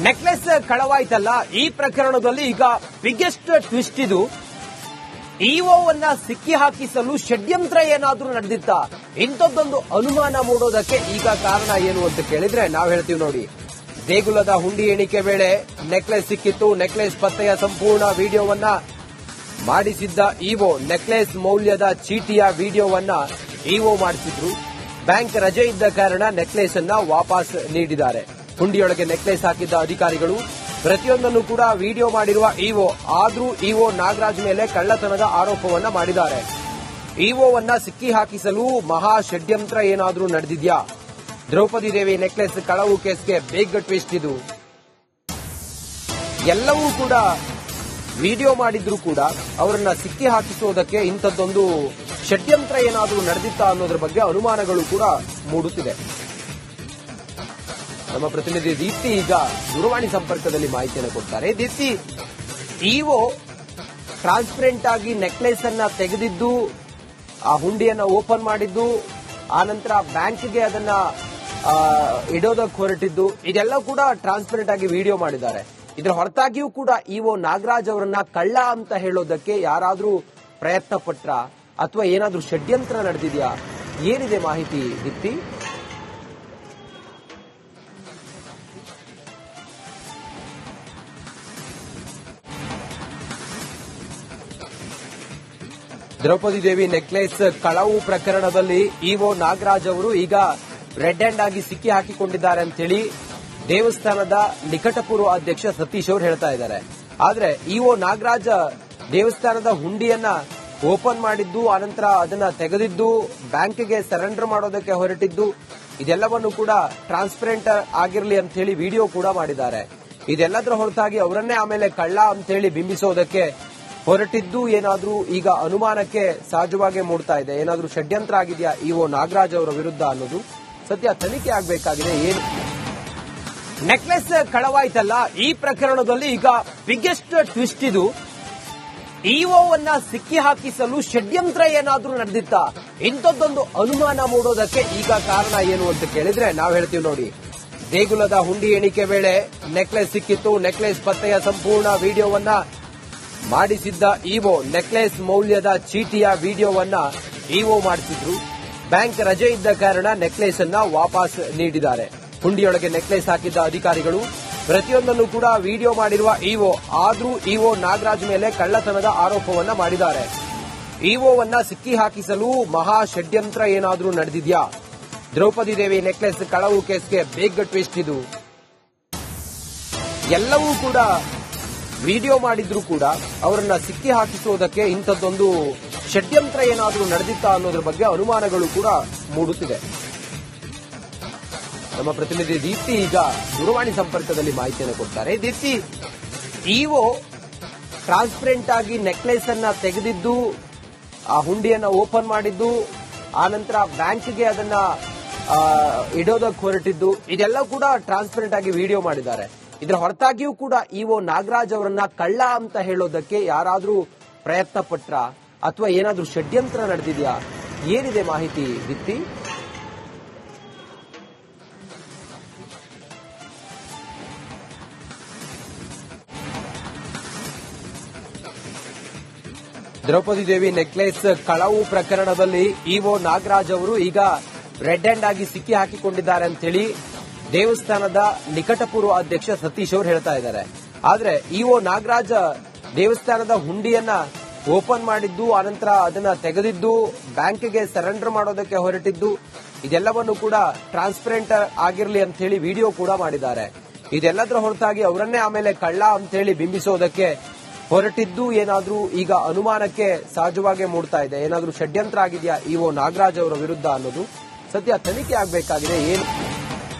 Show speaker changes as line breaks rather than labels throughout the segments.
Necklace ಕಳವಾಯ್ತಲ್ಲ, ಈ ಪ್ರಕರಣದಲ್ಲಿ ಈಗ ಬಿಗ್ಗೆಸ್ಟ್ ಟ್ವಿಸ್ಟ್ ಇದು. ಇಒವನ್ನ ಸಿಕ್ಕಿ ಹಾಕಿಸಲು ಷಡ್ಯಂತ್ರ ಏನಾದ್ರೂ ನಡೆದಿತ್ತ? ಇಂಥದ್ದೊಂದು ಅನುಮಾನ ಮೂಡೋದಕ್ಕೆ ಈಗ ಕಾರಣ ಏನು ಅಂತ ಕೇಳಿದ್ರೆ ನಾವು ಹೇಳ್ತೀವಿ ನೋಡಿ. ದೇಗುಲದ ಹುಂಡಿ ಎಣಿಕೆ ವೇಳೆ ನೆಕ್ಲೆಸ್ ಸಿಕ್ಕಿತ್ತು. ನೆಕ್ಲೆಸ್ ಪತ್ತೆಯ ಸಂಪೂರ್ಣ ವಿಡಿಯೋವನ್ನ ಮಾಡಿಸಿದ್ದ ಇಒ, ನೆಕ್ಲೆಸ್ ಮೌಲ್ಯದ ಚೀಟಿಯ ವಿಡಿಯೋವನ್ನ ಇಒ ಮಾಡಿಸಿದ್ರು. ಬ್ಯಾಂಕ್ ರಜೆ ಇದ್ದ ಕಾರಣ ನೆಕ್ಲೆಸ್ ಅನ್ನ ವಾಪಸ್ ನೀಡಿದ್ದಾರೆ. ಹುಂಡಿಯೊಳಗೆ ನೆಕ್ಲೆಸ್ ಹಾಕಿದ್ದ ಅಧಿಕಾರಿಗಳು ಪ್ರತಿಯೊಂದನ್ನು ಕೂಡ ವಿಡಿಯೋ ಮಾಡಿರುವ ಇಒ, ಆದ್ರೂ ಇಒ ನಾಗರಾಜ್ ಮೇಲೆ ಕಳ್ಳತನದ ಆರೋಪವನ್ನ ಮಾಡಿದ್ದಾರೆ. ಇಒವನ್ನ ಸಿಕ್ಕಿ ಹಾಕಿಸಲು ಮಹಾ ಷಡ್ಯಂತ್ರ ಏನಾದ್ರೂ ನಡೆದಿದ್ಯಾ? ದ್ರೌಪದಿ ದೇವಿ ನೆಕ್ಲೆಸ್ ಕಳವು ಕೇಸ್ಗೆ ಬಿಗ್ ಟ್ವಿಸ್ಟ್ ಇದು. ಎಲ್ಲವೂ ಕೂಡ ವಿಡಿಯೋ ಮಾಡಿದ್ರು ಕೂಡ ಅವರನ್ನ ಸಿಕ್ಕಿ ಹಾಕಿಸುವುದಕ್ಕೆ ಇಂಥದ್ದೊಂದು ಷಡ್ಯಂತ್ರ ಏನಾದ್ರೂ ನಡೆದಿತ್ತಾ ಅನ್ನೋದ್ರ ಬಗ್ಗೆ ಅನುಮಾನಗಳು ಕೂಡ ಮೂಡುತ್ತಿದೆ. ನಮ್ಮ ಪ್ರತಿನಿಧಿ ದೀಪ್ತಿ ಈಗ ದೂರವಾಣಿ ಸಂಪರ್ಕದಲ್ಲಿ ಮಾಹಿತಿಯನ್ನು ಕೊಡ್ತಾರೆ. ದೀಪ್ತಿ, ಇಒ ಟ್ರಾನ್ಸ್ಪರೆಂಟ್ ಆಗಿ ನೆಕ್ಲೆಸ್ ಅನ್ನ ತೆಗೆದಿದ್ದು, ಆ ಹುಂಡಿಯನ್ನ ಓಪನ್ ಮಾಡಿದ್ದು, ಆನಂತರ ಬ್ಯಾಂಕ್ಗೆ ಅದನ್ನ ಇಡೋದಕ್ಕೆ ಹೊರಟಿದ್ದು, ಇದೆಲ್ಲ ಕೂಡ ಟ್ರಾನ್ಸ್ಪರೆಂಟ್ ಆಗಿ ವಿಡಿಯೋ ಮಾಡಿದ್ದಾರೆ. ಇದರ ಹೊರತಾಗಿಯೂ ಕೂಡ ಇಒ ನಾಗರಾಜ್ ಅವರನ್ನ ಕಳ್ಳ ಅಂತ ಹೇಳೋದಕ್ಕೆ ಯಾರಾದ್ರೂ ಪ್ರಯತ್ನ ಪಟ್ರ ಅಥವಾ ಏನಾದ್ರೂ ಷಡ್ಯಂತ್ರ ನಡೆದಿದ್ಯಾ? ಏನಿದೆ ಮಾಹಿತಿ ದೀಪ್ತಿ? ದ್ರೌಪದಿ ದೇವಿ ನೆಕ್ಲೆಸ್ ಕಳವು ಪ್ರಕರಣದಲ್ಲಿ ಇಒ ನಾಗರಾಜ್ ಅವರು ಈಗ ರೆಡ್ ಹ್ಯಾಂಡ್ ಆಗಿ ಸಿಕ್ಕಿ ಹಾಕಿಕೊಂಡಿದ್ದಾರೆ ಅಂತೇಳಿ ದೇವಸ್ಥಾನದ ನಿಕಟಪೂರ್ವ ಅಧ್ಯಕ್ಷ ಸತೀಶ್ ಅವರು ಹೇಳ್ತಾ ಇದ್ದಾರೆ. ಆದ್ರೆ ಇಒ ನಾಗರಾಜ್ ದೇವಸ್ಥಾನದ ಹುಂಡಿಯನ್ನ ಓಪನ್ ಮಾಡಿದ್ದು, ಆನಂತರ ಅದನ್ನ ತೆಗೆದಿದ್ದು, ಬ್ಯಾಂಕ್ಗೆ ಸರೆಂಡರ್ ಮಾಡೋದಕ್ಕೆ ಹೊರಟಿದ್ದು, ಇದೆಲ್ಲವನ್ನು ಕೂಡ ಟ್ರಾನ್ಸ್ಪರೆಂಟ್ ಆಗಿರಲಿ ಅಂತ ಹೇಳಿ ವಿಡಿಯೋ ಕೂಡ ಮಾಡಿದ್ದಾರೆ. ಇದೆಲ್ಲದರ ಹೊರತಾಗಿ ಅವರನ್ನೇ ಆಮೇಲೆ ಕಳ್ಳ ಅಂತ ಹೇಳಿ ಬಿಂಬಿಸೋದಕ್ಕೆ ಹೊರಟಿದ್ದು ಏನಾದ್ರೂ ಈಗ ಅನುಮಾನಕ್ಕೆ ಸಹಜವಾಗಿ ಮೂಡ್ತಾ ಇದೆ. ಏನಾದ್ರೂ ಷಡ್ಯಂತ್ರ ಆಗಿದೆಯಾ ಇಒ ನಾಗರಾಜ್ ಅವರ ವಿರುದ್ಧ ಅನ್ನೋದು ಸದ್ಯ ತನಿಖೆ ಆಗಬೇಕಾಗಿದೆ. ಏನು ನೆಕ್ಲೆಸ್ ಕಳವಾಯ್ತಲ್ಲ, ಈ ಪ್ರಕರಣದಲ್ಲಿ ಈಗ ಬಿಗ್ಗೆಸ್ಟ್ ಟ್ವಿಸ್ಟ್ ಇದು. ಇಒವನ್ನ ಸಿಕ್ಕಿ ಹಾಕಿಸಲು ಷಡ್ಯಂತ್ರ ಏನಾದ್ರೂ ನಡೆದಿತ್ತ? ಇಂಥದ್ದೊಂದು ಅನುಮಾನ ಮೂಡೋದಕ್ಕೆ ಈಗ ಕಾರಣ ಏನು ಅಂತ ಕೇಳಿದ್ರೆ ನಾವು ಹೇಳ್ತೀವಿ ನೋಡಿ. ದೇಗುಲದ ಹುಂಡಿ ಎಣಿಕೆ ವೇಳೆ ನೆಕ್ಲೆಸ್ ಸಿಕ್ಕಿತ್ತು. ನೆಕ್ಲೆಸ್ ಪತ್ತೆಯ ಸಂಪೂರ್ಣ ವಿಡಿಯೋವನ್ನ ಮಾಡಿಸಿದ್ದ ಇಒ, ನೆಕ್ಲೆಸ್ ಮೌಲ್ಯದ ಚೀಟಿಯ ವಿಡಿಯೋವನ್ನ ಇಒ ಮಾಡಿಸಿದ್ರು. ಬ್ಯಾಂಕ್ ರಜೆ ಇದ್ದ ಕಾರಣ ನೆಕ್ಲೆಸ್ ಅನ್ನ ವಾಪಸ್ ನೀಡಿದ್ದಾರೆ. ಹುಂಡಿಯೊಳಗೆ ನೆಕ್ಲೆಸ್ ಹಾಕಿದ್ದ ಅಧಿಕಾರಿಗಳು ಪ್ರತಿಯೊಂದನ್ನು ಕೂಡ ವಿಡಿಯೋ ಮಾಡಿರುವ ಇಒ, ಆದ್ರೂ ಇಒ ನಾಗರಾಜ್ ಮೇಲೆ ಕಳ್ಳತನದ ಆರೋಪವನ್ನ ಮಾಡಿದ್ದಾರೆ. ಇಒವನ್ನ ಸಿಕ್ಕಿ ಹಾಕಿಸಲು ಮಹಾ ಷಡ್ಯಂತ್ರ ಏನಾದ್ರೂ ನಡೆದಿದ್ಯಾ? ದ್ರೌಪದಿ ದೇವಿ ನೆಕ್ಲೆಸ್ ಕಳವು ಕೇಸ್ಗೆ ಬಿಗ್ ಟ್ವಿಸ್ಟ್ ಇದು. ಎಲ್ಲವೂ ಕೂಡ ವಿಡಿಯೋ ಮಾಡಿದ್ರು ಕೂಡ ಅವರನ್ನ ಸಿಕ್ಕಿ ಹಾಕಿಸುವುದಕ್ಕೆ ಇಂಥದ್ದೊಂದು ಷಡ್ಯಂತ್ರ ಏನಾದ್ರೂ ನಡೆದಿತ್ತಾ ಅನ್ನೋದ್ರ ಬಗ್ಗೆ ಅನುಮಾನಗಳು ಕೂಡ ಮೂಡುತ್ತಿದೆ. ನಮ್ಮ ಪ್ರತಿನಿಧಿ ದೀಪ್ತಿ ಈಗ ದೂರವಾಣಿ ಸಂಪರ್ಕದಲ್ಲಿ ಮಾಹಿತಿಯನ್ನು ಕೊಡ್ತಾರೆ. ದೀಪ್ತಿ, ಇಒ ಟ್ರಾನ್ಸ್ಪರೆಂಟ್ ಆಗಿ ನೆಕ್ಲೆಸ್ ಅನ್ನ ತೆಗೆದಿದ್ದು, ಆ ಹುಂಡಿಯನ್ನ ಓಪನ್ ಮಾಡಿದ್ದು, ಆನಂತರ ಬ್ಯಾಂಕ್ಗೆ ಅದನ್ನ ಇಡೋದಕ್ಕೆ ಹೊರಟಿದ್ದು, ಇದೆಲ್ಲ ಕೂಡ ಟ್ರಾನ್ಸ್ಪರೆಂಟ್ ಆಗಿ ವಿಡಿಯೋ ಮಾಡಿದ್ದಾರೆ. ಇದರ ಹೊರತಾಗಿಯೂ ಕೂಡ ಇಒ ನಾಗರಾಜ್ ಅವರನ್ನ ಕಳ್ಳ ಅಂತ ಹೇಳೋದಕ್ಕೆ ಯಾರಾದ್ರೂ ಪ್ರಯತ್ನ ಪಟ್ರ ಅಥವಾ ಏನಾದ್ರೂ ಷಡ್ಯಂತ್ರ ನಡೆದಿದ್ಯಾ? ಏನಿದೆ ಮಾಹಿತಿ ದೀಪ್ತಿ? ದ್ರೌಪದಿ ದೇವಿ ನೆಕ್ಲೆಸ್ ಕಳವು ಪ್ರಕರಣದಲ್ಲಿ ಇಒ ನಾಗರಾಜ್ ಅವರು ಈಗ ರೆಡ್ ಹ್ಯಾಂಡ್ ಆಗಿ ಸಿಕ್ಕಿ ಹಾಕಿಕೊಂಡಿದ್ದಾರೆ ಅಂತೇಳಿ ದೇವಸ್ಥಾನದ ನಿಕಟಪೂರ್ವ ಅಧ್ಯಕ್ಷ ಸತೀಶ್ ಅವರು ಹೇಳ್ತಾ ಇದ್ದಾರೆ. ಆದ್ರೆ ಇಒ ನಾಗರಾಜ್ ದೇವಸ್ಥಾನದ ಹುಂಡಿಯನ್ನ ಓಪನ್ ಮಾಡಿದ್ದು, ಆನಂತರ ಅದನ್ನ ತೆಗೆದಿದ್ದು, ಬ್ಯಾಂಕ್ಗೆ ಸರೆಂಡರ್ ಮಾಡೋದಕ್ಕೆ ಹೊರಟಿದ್ದು, ಇದೆಲ್ಲವನ್ನು ಕೂಡ ಟ್ರಾನ್ಸ್ಪರೆಂಟ್ ಆಗಿರಲಿ ಅಂತ ಹೇಳಿ ವಿಡಿಯೋ ಕೂಡ ಮಾಡಿದ್ದಾರೆ. ಇದೆಲ್ಲದರ ಹೊರತಾಗಿ ಅವರನ್ನೇ ಆಮೇಲೆ ಕಳ್ಳ ಅಂತ ಹೇಳಿ ಬಿಂಬಿಸೋದಕ್ಕೆ ಹೊರಟಿದ್ದು ಏನಾದ್ರೂ ಈಗ ಅನುಮಾನಕ್ಕೆ ಸಹಜವಾಗಿ ಮೂಡ್ತಾ ಇದೆ. ಏನಾದ್ರೂ ಷಡ್ಯಂತ್ರ ಆಗಿದೆಯಾ ಇಒ ನಾಗರಾಜ್ ಅವರ ವಿರುದ್ಧ ಅನ್ನೋದು ಸದ್ಯ ತನಿಖೆ ಆಗಬೇಕಾಗಿದೆ. ಏನು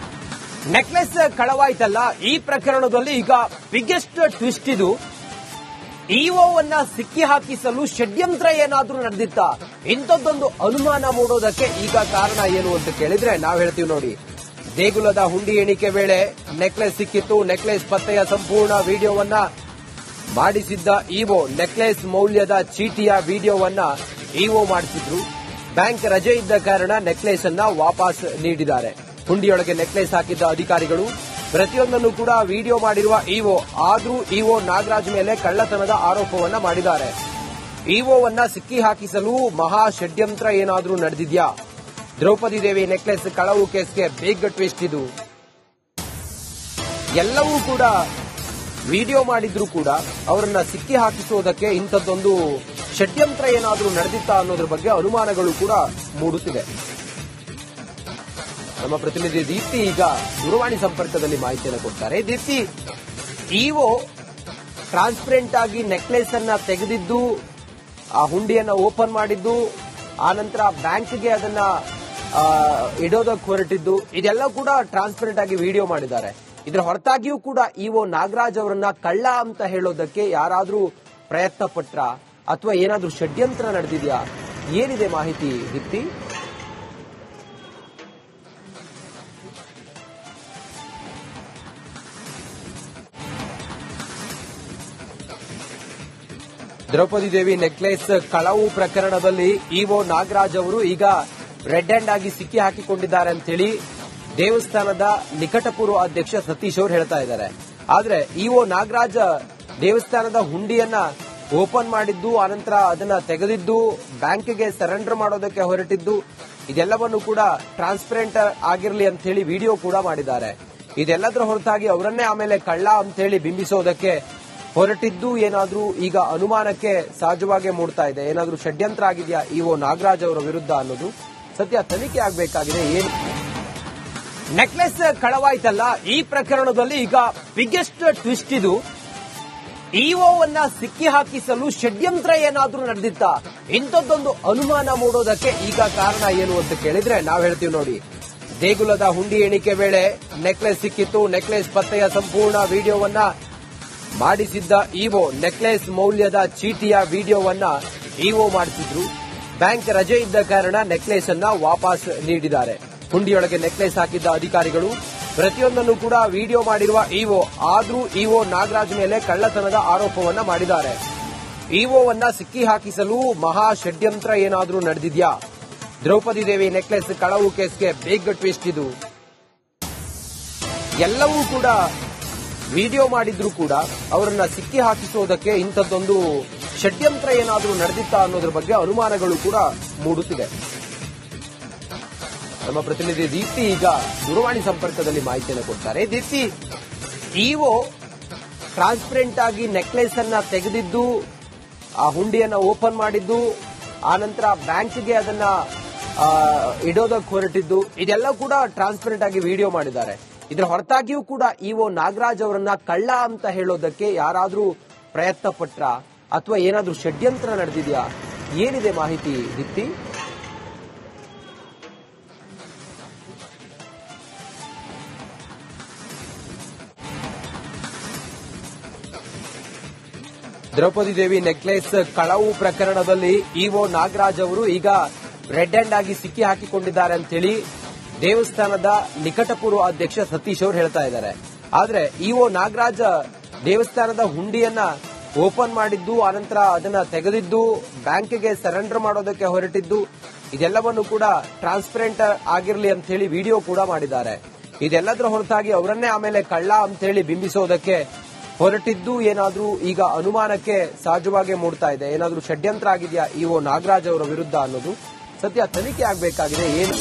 ನೆಕ್ಲೆಸ್ ಕಳವಾಯ್ತಲ್ಲ, ಈ ಪ್ರಕರಣದಲ್ಲಿ ಈಗ ಬಿಗ್ಗೆಸ್ಟ್ ಟ್ವಿಸ್ಟ್ ಇದು. ಇಒವನ್ನ ಸಿಕ್ಕಿ ಹಾಕಿಸಲು ಷಡ್ಯಂತ್ರ ಏನಾದ್ರೂ ನಡೆದಿತ್ತ? ಇಂಥದ್ದೊಂದು ಅನುಮಾನ ಮೂಡೋದಕ್ಕೆ ಈಗ ಕಾರಣ ಏನು ಅಂತ ಕೇಳಿದ್ರೆ ನಾವು ಹೇಳ್ತೀವಿ ನೋಡಿ. ದೇಗುಲದ ಹುಂಡಿ ಎಣಿಕೆ ವೇಳೆ ನೆಕ್ಲೆಸ್ ಸಿಕ್ಕಿತ್ತು. ನೆಕ್ಲೆಸ್ ಪತ್ತೆಯ ಸಂಪೂರ್ಣ ವಿಡಿಯೋವನ್ನ ಮಾಡಿಸಿದ್ದ ಇಒ, ನೆಕ್ಲೆಸ್ ಮೌಲ್ಯದ ಚೀಟಿಯ ವಿಡಿಯೋವನ್ನ ಇಒ ಮಾಡಿಸಿದ್ರು. ಬ್ಯಾಂಕ್ ರಜೆ ಇದ್ದ ಕಾರಣ ನೆಕ್ಲೆಸ್ ಅನ್ನ ವಾಪಸ್ ನೀಡಿದ್ದಾರೆ. ಹುಂಡಿಯೊಳಗೆ ನೆಕ್ಲೆಸ್ ಹಾಕಿದ್ದ ಅಧಿಕಾರಿಗಳು ಪ್ರತಿಯೊಂದನ್ನು ಕೂಡ ವಿಡಿಯೋ ಮಾಡಿರುವ ಇಒ ಆದ್ರೂ ಇಒ ನಾಗರಾಜ್ ಮೇಲೆ ಕಳ್ಳತನದ ಆರೋಪವನ್ನ ಮಾಡಿದ್ದಾರೆ. ಇಒವನ್ನ ಸಿಕ್ಕಿ ಹಾಕಿಸಲು ಮಹಾ ಷಡ್ಯಂತ್ರ ಏನಾದ್ರೂ ನಡೆದಿದ್ಯಾ? ದ್ರೌಪದಿ ದೇವಿ ನೆಕ್ಲೆಸ್ ಕಳವು ಕೇಸ್ಗೆ ಬಿಗ್ ಟ್ವಿಸ್ಟ್ ಇದು. ಎಲ್ಲವೂ ಕೂಡ ವಿಡಿಯೋ ಮಾಡಿದ್ರು ಕೂಡ ಅವರನ್ನ ಸಿಕ್ಕಿ ಹಾಕಿಸುವುದಕ್ಕೆ ಇಂಥದ್ದೊಂದು ಷಡ್ಯಂತ್ರ ಏನಾದ್ರೂ ನಡೆದಿತ್ತಾ ಅನ್ನೋದ್ರ ಬಗ್ಗೆ ಅನುಮಾನಗಳು ಕೂಡ ಮೂಡುತ್ತಿದೆ. ನಮ್ಮ ಪ್ರತಿನಿಧಿ ದೀಪ್ತಿ ಈಗ ದೂರವಾಣಿ ಸಂಪರ್ಕದಲ್ಲಿ ಮಾಹಿತಿಯನ್ನು ಕೊಡ್ತಾರೆ. ದೀಪ್ತಿ, ಇಒ ಟ್ರಾನ್ಸ್ಪರೆಂಟ್ ಆಗಿ ನೆಕ್ಲೆಸ್ ಅನ್ನ ತೆಗೆದಿದ್ದು, ಆ ಹುಂಡಿಯನ್ನ ಓಪನ್ ಮಾಡಿದ್ದು, ಆನಂತರ ಬ್ಯಾಂಕ್ಗೆ ಅದನ್ನ ಇಡೋದಕ್ಕೆ ಹೊರಟಿದ್ದು, ಇದೆಲ್ಲ ಕೂಡ ಟ್ರಾನ್ಸ್ಪರೆಂಟ್ ಆಗಿ ವಿಡಿಯೋ ಮಾಡಿದ್ದಾರೆ. ಇದರ ಹೊರತಾಗಿಯೂ ಕೂಡ ಇಒ ನಾಗರಾಜ್ ಅವರನ್ನ ಕಳ್ಳ ಅಂತ ಹೇಳೋದಕ್ಕೆ ಯಾರಾದ್ರೂ ಪ್ರಯತ್ನ ಪಟ್ರ ಅಥವಾ ಏನಾದ್ರೂ ಷಡ್ಯಂತ್ರ ನಡೆದಿದ್ಯಾ? ಏನಿದೆ ಮಾಹಿತಿ ದೀಪ್ತಿ? ದ್ರೌಪದಿ ದೇವಿ ನೆಕ್ಲೆಸ್ ಕಳವು ಪ್ರಕರಣದಲ್ಲಿ ಇಒ ನಾಗರಾಜ್ ಅವರು ಈಗ ರೆಡ್ ಹ್ಯಾಂಡ್ ಆಗಿ ಸಿಕ್ಕಿ ಹಾಕಿಕೊಂಡಿದ್ದಾರೆ ಅಂತೇಳಿ ದೇವಸ್ಥಾನದ ನಿಕಟಪೂರ್ವ ಅಧ್ಯಕ್ಷ ಸತೀಶ್ ಅವರು ಹೇಳ್ತಾ ಇದ್ದಾರೆ. ಆದ್ರೆ ಇಒ ನಾಗರಾಜ್ ದೇವಸ್ಥಾನದ ಹುಂಡಿಯನ್ನ ಓಪನ್ ಮಾಡಿದ್ದು, ಆನಂತರ ಅದನ್ನ ತೆಗೆದಿದ್ದು, ಬ್ಯಾಂಕ್ಗೆ ಸರೆಂಡರ್ ಮಾಡೋದಕ್ಕೆ ಹೊರಟಿದ್ದು, ಇದೆಲ್ಲವನ್ನು ಕೂಡ ಟ್ರಾನ್ಸ್ಪರೆಂಟ್ ಆಗಿರಲಿ ಅಂತ ಹೇಳಿ ವಿಡಿಯೋ ಕೂಡ ಮಾಡಿದ್ದಾರೆ. ಇದೆಲ್ಲದರ ಹೊರತಾಗಿ ಅವರನ್ನೇ ಆಮೇಲೆ ಕಳ್ಳ ಅಂತ ಹೇಳಿ ಬಿಂಬಿಸೋದಕ್ಕೆ ಹೊರಟಿದ್ದು ಏನಾದ್ರೂ ಈಗ ಅನುಮಾನಕ್ಕೆ ಸಹಜವಾಗಿ ಮೂಡ್ತಾ ಇದೆ. ಏನಾದ್ರೂ ಷಡ್ಯಂತ್ರ ಆಗಿದೆಯಾ ಇಒ ನಾಗರಾಜ್ ಅವರ ವಿರುದ್ಧ ಅನ್ನೋದು ಸದ್ಯ ತನಿಖೆ ಆಗಬೇಕಾಗಿದೆ. ಏನು ನೆಕ್ಲೆಸ್ ಕಳವಾಯ್ತಲ್ಲ, ಈ ಪ್ರಕರಣದಲ್ಲಿ ಈಗ ಬಿಗ್ಗೆಸ್ಟ್ ಟ್ವಿಸ್ಟ್ ಇದು. ಇಒವನ್ನ ಸಿಕ್ಕಿ ಹಾಕಿಸಲು ಷಡ್ಯಂತ್ರ ಏನಾದ್ರೂ ನಡೆದಿತ್ತಾ? ಇಂಥದ್ದೊಂದು ಅನುಮಾನ ಮೂಡೋದಕ್ಕೆ ಈಗ ಕಾರಣ ಏನು ಅಂತ ಕೇಳಿದ್ರೆ ನಾವು ಹೇಳ್ತೀವಿ ನೋಡಿ. ದೇಗುಲದ ಹುಂಡಿ ಎಣಿಕೆ ವೇಳೆ ನೆಕ್ಲೆಸ್ ಸಿಕ್ಕಿತ್ತು. ನೆಕ್ಲೆಸ್ ಪತ್ತೆಯ ಸಂಪೂರ್ಣ ವಿಡಿಯೋವನ್ನ ಮಾಡಿಸಿದ್ದ ಇಒ ನೆಕ್ಲೆಸ್ ಮೌಲ್ಯದ ಚೀಟಿಯ ವಿಡಿಯೋವನ್ನ ಇಒ ಮಾಡಿಸಿದ್ರು. ಬ್ಯಾಂಕ್ ರಜೆ ಇದ್ದ ಕಾರಣ ನೆಕ್ಲೆಸ್ ಅನ್ನ ವಾಪಸ್ ನೀಡಿದ್ದಾರೆ. ಹುಂಡಿಯೊಳಗೆ ನೆಕ್ಲೆಸ್ ಹಾಕಿದ್ದ ಅಧಿಕಾರಿಗಳು ಪ್ರತಿಯೊಂದನ್ನು ಕೂಡ ವಿಡಿಯೋ ಮಾಡಿರುವ ಇಒ ಆದ್ರೂ ಇಒ ನಾಗರಾಜ್ ಮೇಲೆ ಕಳ್ಳತನದ ಆರೋಪವನ್ನ ಮಾಡಿದ್ದಾರೆ. ಇಒವನ್ನ ಸಿಕ್ಕಿ ಹಾಕಿಸಲು ಮಹಾ ಷಡ್ಯಂತ್ರ ಏನಾದ್ರೂ ನಡೆದಿದ್ಯಾ? ದ್ರೌಪದಿ ದೇವಿ ನೆಕ್ಲೆಸ್ ಕಳವು ಕೇಸ್ಗೆ ಬಿಗ್ ಟ್ವಿಸ್ಟ್ ಇದು. ಎಲ್ಲವೂ ಕೂಡ ವಿಡಿಯೋ ಮಾಡಿದ್ರು ಕೂಡ ಅವರನ್ನ ಸಿಕ್ಕಿ ಹಾಕಿಸುವುದಕ್ಕೆ ಇಂಥದ್ದೊಂದು ಷಡ್ಯಂತ್ರ ಏನಾದ್ರೂ ನಡೆದಿತ್ತಾ ಅನ್ನೋದ್ರ ಬಗ್ಗೆ ಅನುಮಾನಗಳು ಕೂಡ ಮೂಡುತ್ತಿದೆ. ನಮ್ಮ ಪ್ರತಿನಿಧಿ ದೀಪ್ತಿ ಈಗ ದೂರವಾಣಿ ಸಂಪರ್ಕದಲ್ಲಿ ಮಾಹಿತಿಯನ್ನು ಕೊಡ್ತಾರೆ. ದೀಪ್ತಿ, ಇಒ ಟ್ರಾನ್ಸ್ಪರೆಂಟ್ ಆಗಿ ನೆಕ್ಲೆಸ್ ಅನ್ನ ತೆಗೆದಿದ್ದು, ಆ ಹುಂಡಿಯನ್ನ ಓಪನ್ ಮಾಡಿದ್ದು, ಆನಂತರ ಬ್ಯಾಂಕ್ಗೆ ಅದನ್ನ ಇಡೋದಕ್ಕೆ ಹೊರಟಿದ್ದು, ಇದೆಲ್ಲ ಕೂಡ ಟ್ರಾನ್ಸ್ಪರೆಂಟ್ ಆಗಿ ವಿಡಿಯೋ ಮಾಡಿದ್ದಾರೆ. ಇದರ ಹೊರತಾಗಿಯೂ ಕೂಡ ಇಒ ನಾಗರಾಜ್ ಅವರನ್ನ ಕಳ್ಳ ಅಂತ ಹೇಳೋದಕ್ಕೆ ಯಾರಾದ್ರೂ ಪ್ರಯತ್ನ ಪಟ್ರ ಅಥವಾ ಏನಾದ್ರೂ ಷಡ್ಯಂತ್ರ ನಡೆದಿದ್ಯಾ? ಏನಿದೆ ಮಾಹಿತಿ ದೀಪ್ತಿ? ದ್ರೌಪದಿ ದೇವಿ ನೆಕ್ಲೆಸ್ ಕಳವು ಪ್ರಕರಣದಲ್ಲಿ ಇಒ ನಾಗರಾಜ್ ಅವರು ಈಗ ರೆಡ್ ಹ್ಯಾಂಡ್ ಆಗಿ ಸಿಕ್ಕಿ ಹಾಕಿಕೊಂಡಿದ್ದಾರೆ ಅಂತೇಳಿ ದೇವಸ್ಥಾನದ ನಿಕಟಪೂರ್ವ ಅಧ್ಯಕ್ಷ ಸತೀಶ್ ಅವರು ಹೇಳ್ತಾ ಇದ್ದಾರೆ. ಆದ್ರೆ ಇಒ ನಾಗರಾಜ್ ದೇವಸ್ಥಾನದ ಹುಂಡಿಯನ್ನ ಓಪನ್ ಮಾಡಿದ್ದು, ಆನಂತರ ಅದನ್ನ ತೆಗೆದಿದ್ದು, ಬ್ಯಾಂಕ್ಗೆ ಸರೆಂಡರ್ ಮಾಡೋದಕ್ಕೆ ಹೊರಟಿದ್ದು, ಇದೆಲ್ಲವನ್ನು ಕೂಡ ಟ್ರಾನ್ಸ್ಪರೆಂಟ್ ಆಗಿರಲಿ ಅಂತ ಹೇಳಿ ವಿಡಿಯೋ ಕೂಡ ಮಾಡಿದ್ದಾರೆ. ಇದೆಲ್ಲದರ ಹೊರತಾಗಿ ಅವರನ್ನೇ ಆಮೇಲೆ ಕಳ್ಳ ಅಂತ ಹೇಳಿ ಬಿಂಬಿಸೋದಕ್ಕೆ ಹೊರಟಿದ್ದು ಏನಾದ್ರೂ ಈಗ ಅನುಮಾನಕ್ಕೆ ಸಹಜವಾಗಿ ಮೂಡ್ತಾ ಇದೆ. ಏನಾದ್ರೂ ಷಡ್ಯಂತ್ರ ಆಗಿದೆಯಾ ಇಒ ನಾಗರಾಜ್ ಅವರ ವಿರುದ್ಧ ಅನ್ನೋದು ಸದ್ಯ ತನಿಖೆ ಆಗಬೇಕಾಗಿದೆ. ಏನು